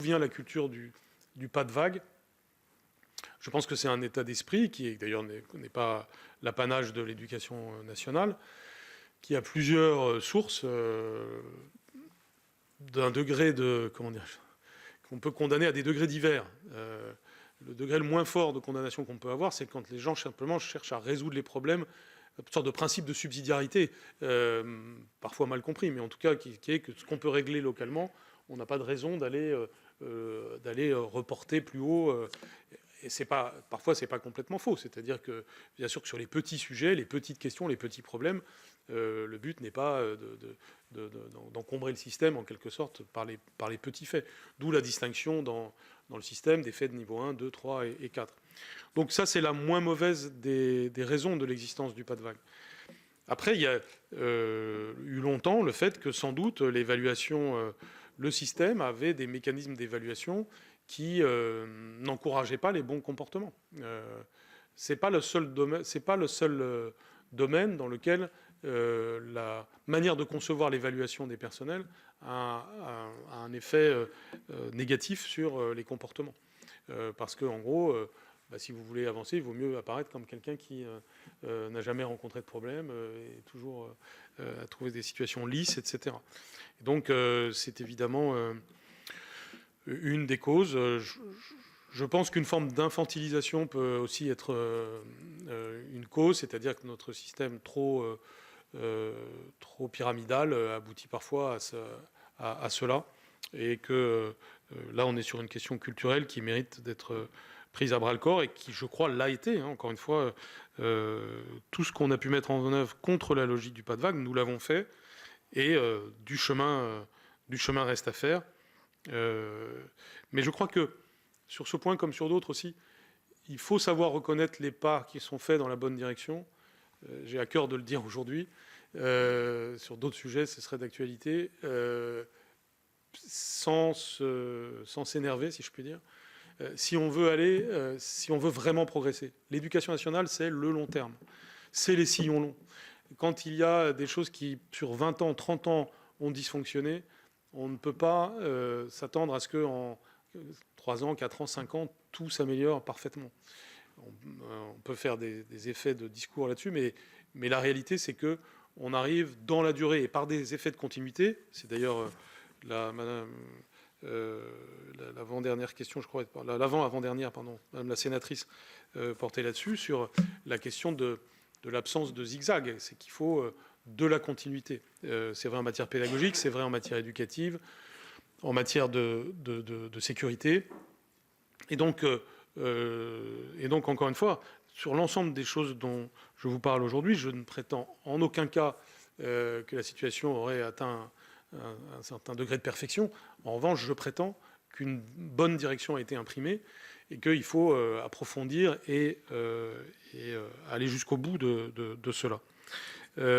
vient la culture du pas de vague. Je pense que c'est un état d'esprit qui, d'ailleurs, n'est pas l'apanage de l'éducation nationale, qui a plusieurs sources d'un degré de... Comment dire, qu'on peut condamner à des degrés divers. Le degré le moins fort de condamnation qu'on peut avoir, c'est quand les gens simplement cherchent à résoudre les problèmes, une sorte de principe de subsidiarité, parfois mal compris, mais en tout cas qui est que ce qu'on peut régler localement, on n'a pas de raison d'aller reporter plus haut. Et parfois, c'est pas complètement faux. C'est-à-dire que, bien sûr, que sur les petits sujets, les petites questions, les petits problèmes, le but n'est pas d'encombrer le système, en quelque sorte, par les petits faits. D'où la distinction dans le système des faits de niveau 1, 2, 3 et 4. Donc ça, c'est la moins mauvaise des raisons de l'existence du pas de vague. Après, il y a eu longtemps le fait que, sans doute, l'évaluation, le système avait des mécanismes d'évaluation qui n'encourageaient pas les bons comportements. C'est pas le seul domaine dans lequel la manière de concevoir l'évaluation des personnels a un effet négatif sur les comportements. Parce que, en gros, si vous voulez avancer, il vaut mieux apparaître comme quelqu'un qui n'a jamais rencontré de problème et toujours a trouvé des situations lisses, etc. Et donc, c'est évidemment une des causes. Je pense qu'une forme d'infantilisation peut aussi être une cause, c'est-à-dire que notre système trop pyramidal aboutit parfois à cela, et que là, on est sur une question culturelle qui mérite d'être prise à bras-le-corps et qui, je crois, l'a été. Encore une fois, tout ce qu'on a pu mettre en œuvre contre la logique du pas de vague, nous l'avons fait, et du chemin reste à faire. Mais je crois que sur ce point, comme sur d'autres aussi, il faut savoir reconnaître les pas qui sont faits dans la bonne direction. J'ai à cœur de le dire aujourd'hui. Sur d'autres sujets, ce serait d'actualité, sans s'énerver, si je puis dire. Si on veut vraiment progresser. L'éducation nationale, c'est le long terme. C'est les sillons longs. Quand il y a des choses qui, sur 20 ans, 30 ans, ont dysfonctionné, on ne peut pas s'attendre à ce qu'en 3 ans, 4 ans, 5 ans, tout s'améliore parfaitement. On peut faire des effets de discours là-dessus, mais la réalité, c'est qu'on arrive dans la durée et par des effets de continuité. C'est d'ailleurs l'avant-dernière question, je crois, l'avant-avant-dernière, pardon, Madame la sénatrice portait là-dessus, sur la question de l'absence de zigzag. C'est qu'il faut de la continuité. C'est vrai en matière pédagogique, c'est vrai en matière éducative, en matière de sécurité. Et donc, encore une fois, sur l'ensemble des choses dont je vous parle aujourd'hui, je ne prétends en aucun cas que la situation aurait atteint un certain degré de perfection. En revanche, je prétends qu'une bonne direction a été imprimée et qu'il faut approfondir et aller jusqu'au bout de cela.